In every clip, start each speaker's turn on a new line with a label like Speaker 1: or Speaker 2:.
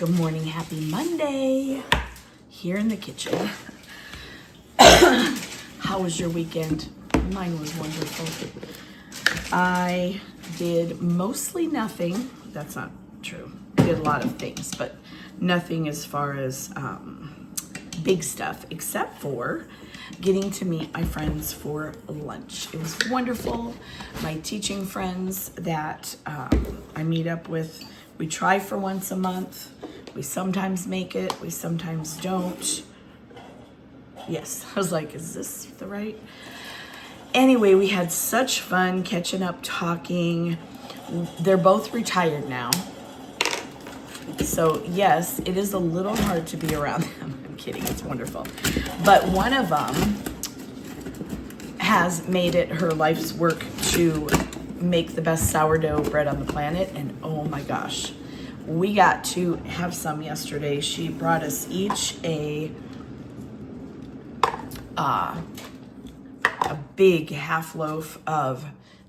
Speaker 1: Good morning, happy Monday. Here in the kitchen. How was your weekend? Mine was wonderful. I did mostly nothing. That's not true. I did a lot of things, but nothing as far as big stuff, except for getting to meet my friends for lunch. It was wonderful. My teaching friends that I meet up with, we try for once a month. We sometimes make it, we sometimes don't. Yes, I was like, is this the right? Anyway, we had such fun catching up, talking. They're both retired now. So yes, it is a little hard to be around them. I'm kidding, it's wonderful. But one of them has made it her life's work to make the best sourdough bread on the planet. And oh my gosh, we got to have some yesterday. She brought us each a big half loaf of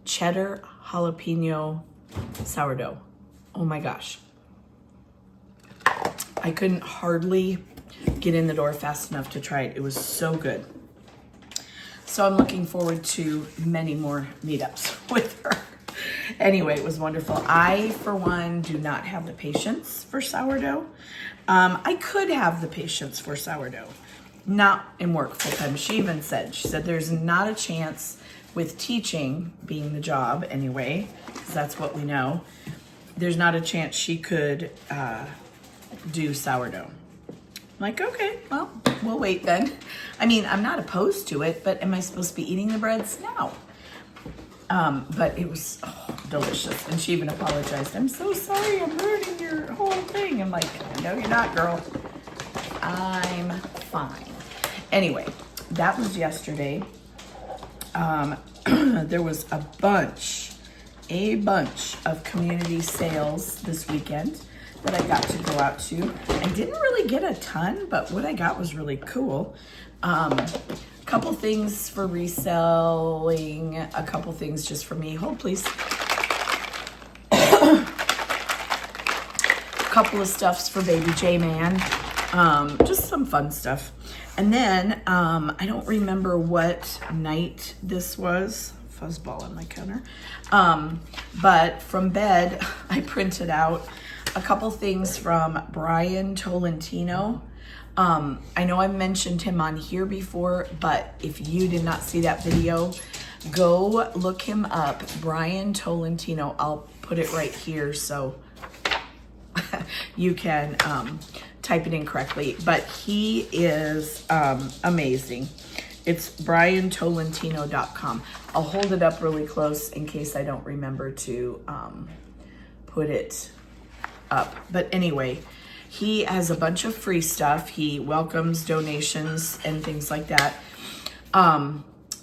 Speaker 1: cheddar jalapeno sourdough. Oh my gosh. I couldn't hardly get in the door fast enough to try it. It was so good. So I'm looking forward to many more meetups with her. Anyway, it was wonderful. I, for one, do not have the patience for sourdough. I could have the patience for sourdough, not in work full time. She even said, there's not a chance with teaching being the job anyway, because that's what we know. There's not a chance she could do sourdough. I'm like, okay, well, we'll wait then. I mean, I'm not opposed to it, but am I supposed to be eating the breads? No. But it was delicious. And she even apologized. I'm so sorry, I'm ruining your whole thing. I'm like, no, you're not, girl. I'm fine. Anyway, that was yesterday. There was a bunch of community sales this weekend that I got to go out to. I didn't really get a ton, but what I got was really cool. Couple things for reselling, a couple things just for me. Hold, please. Couple of stuffs for baby J-Man. Just some fun stuff. And then, I don't remember what night this was. Fuzzball on my counter. But from bed, I printed out a couple things from Brian Tolentino. I know I mentioned him on here before, but if you did not see that video, go look him up, Brian Tolentino. I'll put it right here so you can type it in correctly, but he is amazing. It's briantolentino.com. I'll hold it up really close in case I don't remember to put it up. But anyway, he has a bunch of free stuff. He welcomes donations and things like that.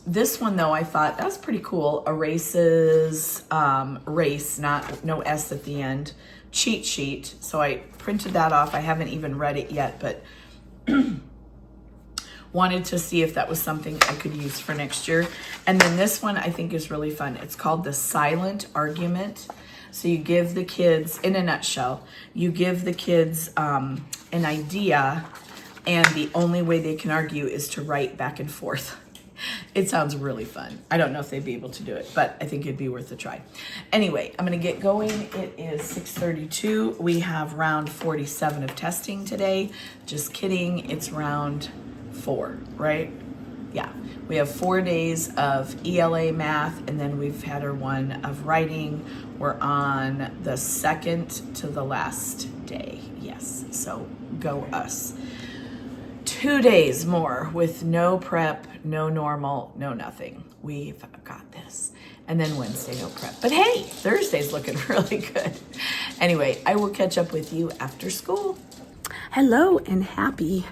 Speaker 1: This one though, I thought that's pretty cool. Erases, race, no S at the end, cheat sheet. So I printed that off. I haven't even read it yet, but wanted to see if that was something I could use for next year. And then this one I think is really fun. It's called The Silent Argument. So you give the kids, in a nutshell, you give the kids an idea, and the only way they can argue is to write back and forth. It sounds really fun. I don't know if they'd be able to do it, but I think it'd be worth a try. Anyway, I'm going to get going. It is 6:32. We have round 47 of testing today. Just kidding. It's round 4, right? Yeah. We have 4 days of ELA math, and then we've had our one of writing. We're on the second to the last day. Yes. So go us. 2 days more with no prep, no normal, no nothing. We've got this. And then Wednesday, no prep. But hey, Thursday's looking really good. Anyway, I will catch up with you after school. Hello and happy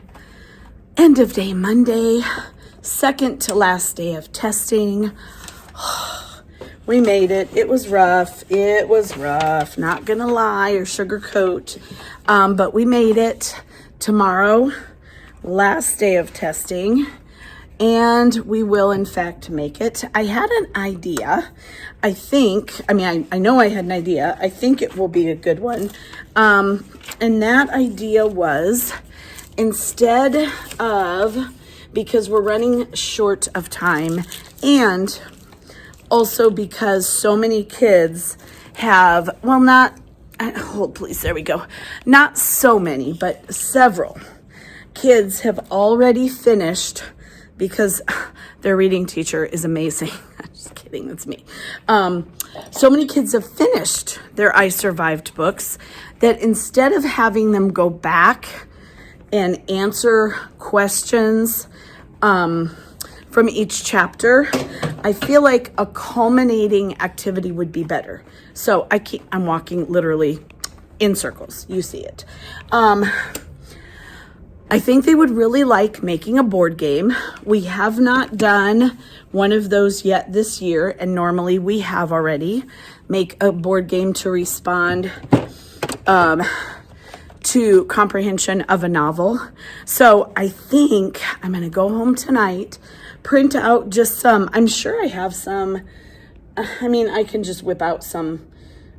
Speaker 1: end of day Monday. Second to last day of testing. We made it. It was rough. Not gonna lie or sugarcoat. But we made it. Tomorrow, last day of testing.
Speaker 2: and we will in fact make it. I had an idea. I know I had an idea. I think it will be a good one. And that idea was, instead of, because we're running short of time, and also because so many kids have, well, not, hold please, there we go. Not so many, but several kids have already finished, because their reading teacher is amazing. I'm just kidding, that's me. So many kids have finished their I Survived books that instead of having them go back and answer questions from each chapter, I feel like a culminating activity would be better. So I'm walking literally in circles. You see it. I think they would really like making a board game. We have not done one of those yet this year, and normally we have already. Make a board game to respond to comprehension of a novel. So I think I'm gonna go home tonight, print out just some, I'm sure I have some, I can just whip out some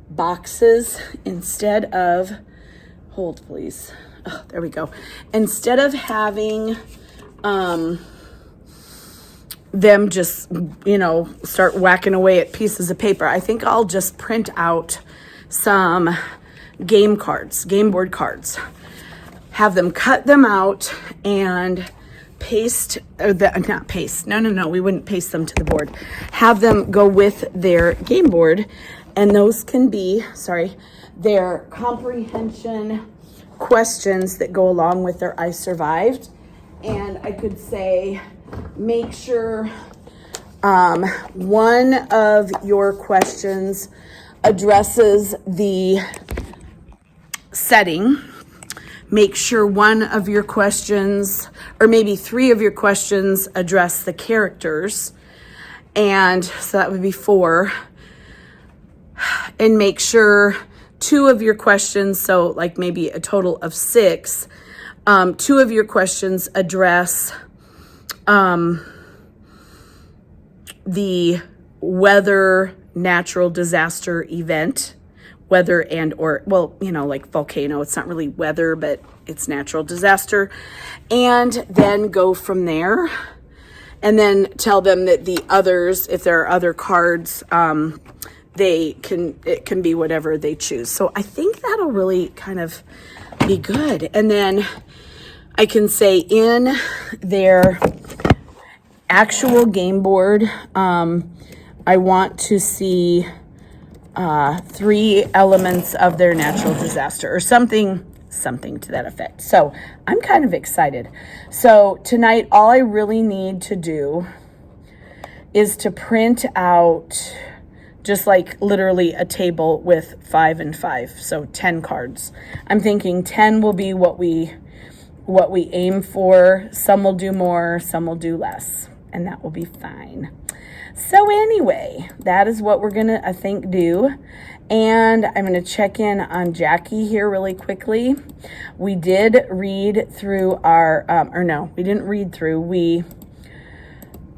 Speaker 2: boxes instead of, hold please. Oh, there we go. Instead of having them just, start whacking away at pieces of paper, I think I'll just print out some game board cards, have them cut them out and paste, not paste, no, we wouldn't paste them to the board. Have them go with their game board, and those can be, their comprehension questions that go along with their I Survived. And I could say, make sure one of your questions addresses the setting. Make sure one of your questions, or maybe 3 of your questions, address the characters. And so that would be 4. And make sure 2 of your questions, so like maybe a total of 6, 2 of your questions address the weather natural disaster event, weather and or, like volcano, it's not really weather, but it's natural disaster, and then go from there. And then tell them that the others, if there are other cards, it can be whatever they choose. So I think that'll really kind of be good. And then I can say in their actual game board, I want to see 3 elements of their natural disaster, or something to that effect. So I'm kind of excited. So tonight, all I really need to do is to print out just like literally a table with 5 and 5, so 10 cards. I'm thinking 10 will be what we aim for. Some will do more, some will do less, and that will be fine. So anyway, that is what we're gonna, I think, do. And I'm gonna check in on Jackie here really quickly. We did read through our, we didn't read through, we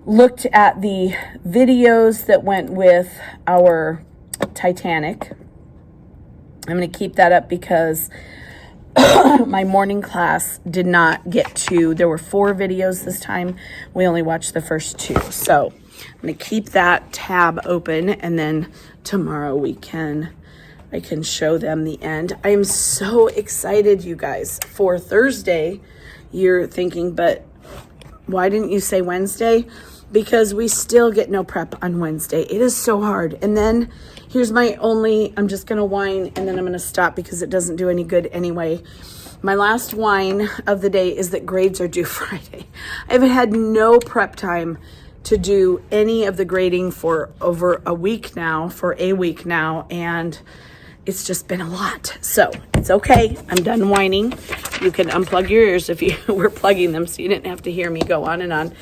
Speaker 2: looked at the videos that went with our Titanic. I'm going to keep that up because my morning class did not get to, there were 4 videos this time. We only watched the first 2. So I'm going to keep that tab open, and then tomorrow I can show them the end. I am so excited, you guys, for Thursday. You're thinking, but why didn't you say Wednesday? Because we still get no prep on Wednesday. It is so hard. And then here's I'm just gonna whine, and then I'm gonna stop because it doesn't do any good anyway. My last whine of the day is that grades are due Friday. I haven't had no prep time to do any of the grading for over a week now, and it's just been a lot. So it's okay. I'm done whining. You can unplug your ears if you were plugging them so you didn't have to hear me go on and on.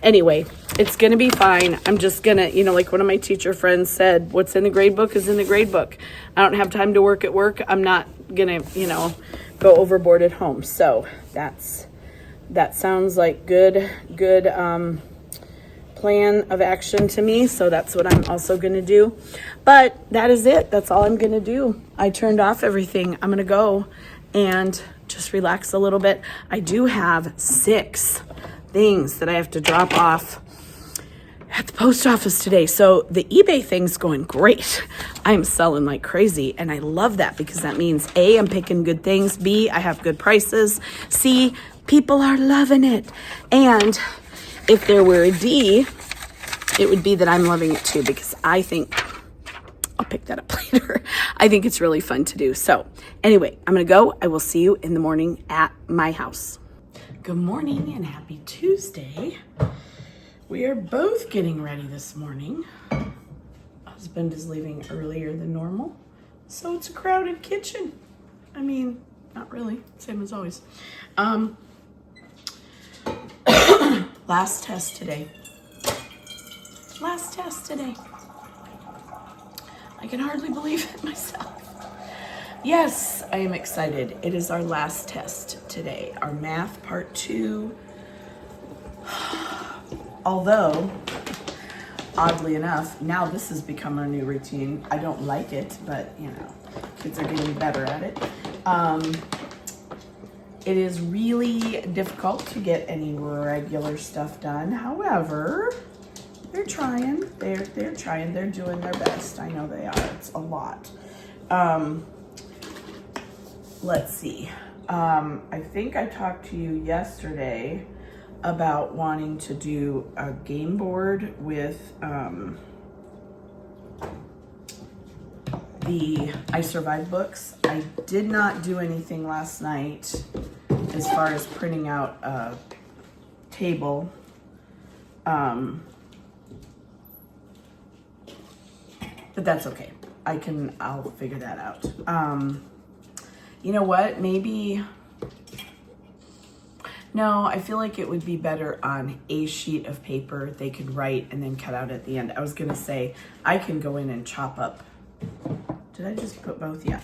Speaker 2: Anyway, it's going to be fine. I'm just going to, like one of my teacher friends said, what's in the grade book is in the grade book. I don't have time to work at work. I'm not going to, go overboard at home. So that's that sounds like good plan of action to me. So that's what I'm also going to do. But that is it. That's all I'm going to do. I turned off everything. I'm going to go and just relax a little bit. I do have 6 things that I have to drop off at the post office today. So the eBay thing's going great. I'm selling like crazy, and I love that because that means A, I'm picking good things, B, I have good prices, C, people are loving it. And if there were a D, it would be that I'm loving it too, because I think, I'll pick that up later. I think it's really fun to do. So anyway, I'm gonna go. I will see you in the morning at my house. Good morning and happy Tuesday. We are both getting ready this morning. Husband is leaving earlier than normal, so it's a crowded kitchen. I mean, not really, same as always. Last test today. I can hardly believe it myself. Yes, I am excited. It is our last test today, our math part 2. Although, oddly enough, now this has become our new routine. I don't like it, but you know, kids are getting better at it. It is really difficult to get any regular stuff done. However, they're trying. They're trying. They're doing their best. I know they are. It's a lot. Let's see. I think I talked to you yesterday about wanting to do a game board with the I Survived books. I did not do anything last night as far as printing out a table. But that's okay. I'll figure that out. You know what? Maybe, no, I feel like it would be better on a sheet of paper. They could write and then cut out at the end. I was gonna say, I can go in and chop up. Did I just put both? Yeah.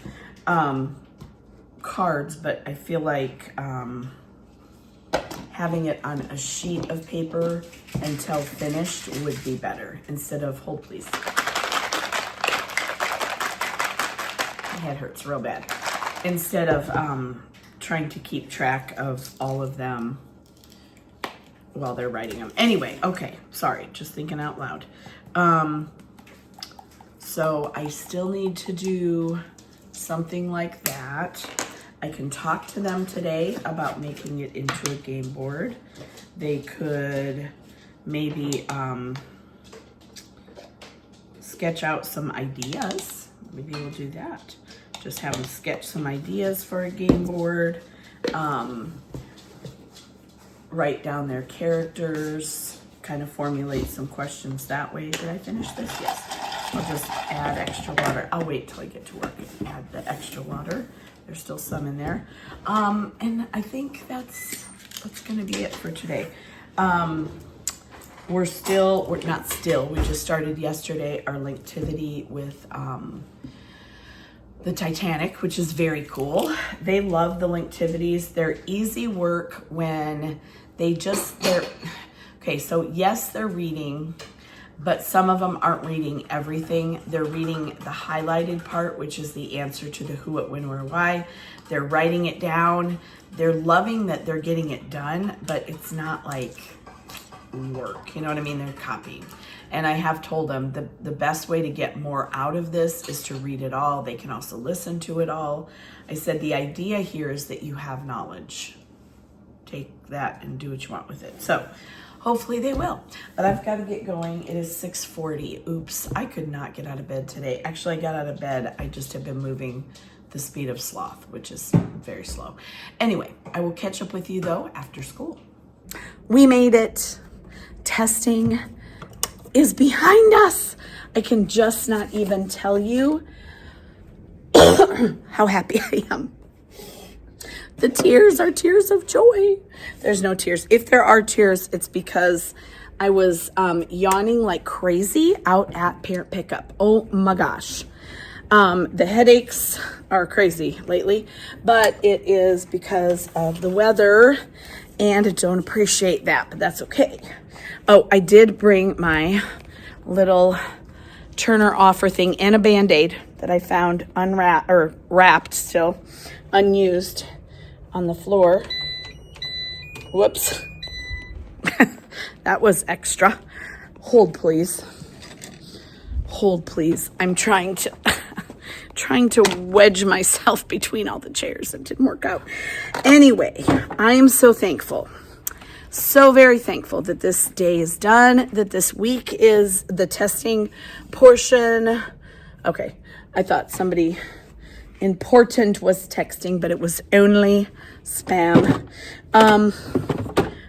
Speaker 2: Cards, but I feel like having it on a sheet of paper until finished would be better instead of, hold please. My head hurts real bad. Instead of trying to keep track of all of them while they're writing them. Anyway, okay, sorry, just thinking out loud. So I still need to do something like that. I can talk to them today about making it into a game board. They could maybe sketch out some ideas. Maybe we'll do that. Just have them sketch some ideas for a game board. Write down their characters, kind of formulate some questions that way. Did I finish this? Yes. I'll just add extra water. I'll wait till I get to work and add the extra water. There's still some in there. And I think that's gonna be it for today. We just started yesterday our Linktivity with the Titanic, which is very cool. They love the Linktivities. They're easy work when okay, so yes, they're reading, but some of them aren't reading everything. They're reading the highlighted part, which is the answer to the who, what, when, where, why. They're writing it down. They're loving that they're getting it done, but it's not like work. You know what I mean? They're copying. And I have told them the best way to get more out of this is to read it all. They can also listen to it all. I said the idea here is that you have knowledge. Take that and do what you want with it. So hopefully they will. But I've got to get going. It is 6:40. Oops, I could not get out of bed today. Actually, I got out of bed. I just have been moving the speed of sloth, which is very slow. Anyway, I will catch up with you though after school. We made it. Testing is behind us. I can just not even tell you how happy I am. The tears are tears of joy. There's no tears. If there are tears, it's because I was yawning like crazy out at parent pickup. Oh my gosh. The headaches are crazy lately, but it is because of the weather and I don't appreciate that, but that's okay. Oh, I did bring my little Turner offer thing and a Band-Aid that I found unwrapped or wrapped still, unused on the floor. Whoops. That was extra. Hold, please. Hold, please. I'm trying to wedge myself between all the chairs. It didn't work out. Anyway, I am so thankful. So very thankful that this day is done, that this week is the testing portion. Okay, I thought somebody important was texting, but it was only spam.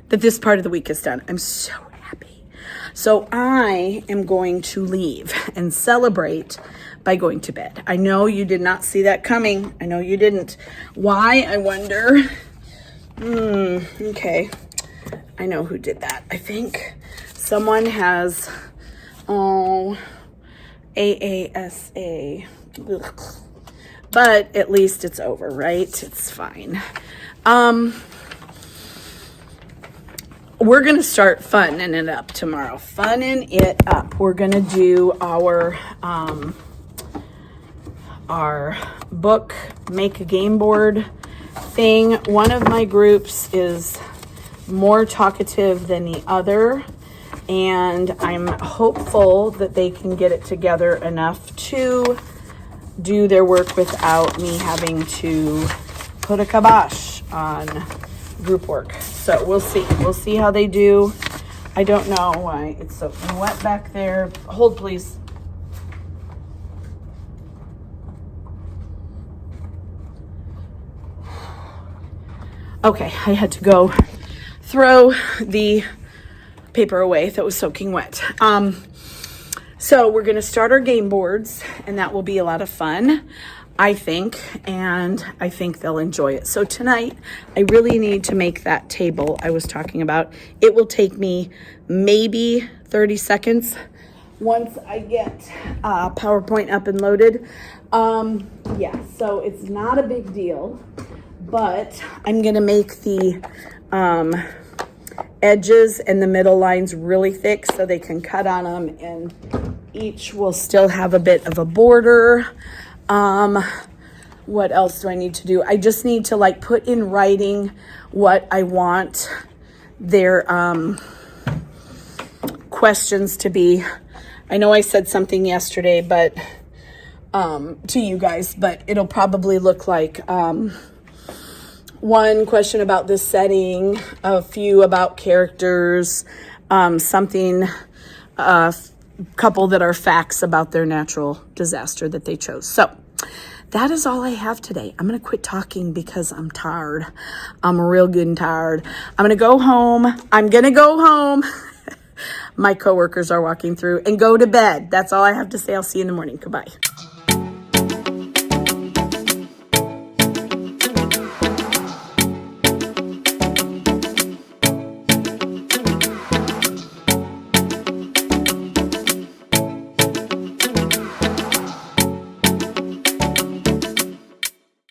Speaker 2: That this part of the week is done. I'm so happy. So I am going to leave and celebrate by going to bed. I know you did not see that coming. I know you didn't. Why, I wonder? Okay. I know who did that. I think someone has, AASA. Ugh. But at least it's over, right? It's fine. We're going to start funning it up tomorrow. Funning it up. We're going to do our book, make a game board thing. One of my groups is more talkative than the other, and I'm hopeful that they can get it together enough to do their work without me having to put a kibosh on group work. So we'll see. We'll see how they do. I don't know why it's so wet back there. Hold, please. Okay, I had to go throw the paper away that was soaking wet. So we're going to start our game boards, and that will be a lot of fun, I think, and I think they'll enjoy it. So tonight, I really need to make that table I was talking about. It will take me maybe 30 seconds once I get PowerPoint up and loaded. Yeah, so it's not a big deal, but I'm going to make the edges and the middle lines really thick so they can cut on them, and each will still have a bit of a border. What else do I need to do? I just need to like put in writing what I want their questions to be. I know I said something yesterday, but to you guys, but it'll probably look like one question about this setting, a few about characters, something, couple that are facts about their natural disaster that they chose. So that is all I have today. I'm going to quit talking because I'm tired. I'm real good and tired. I'm going to go home. My coworkers are walking through and go to bed. That's all I have to say. I'll see you in the morning. Goodbye.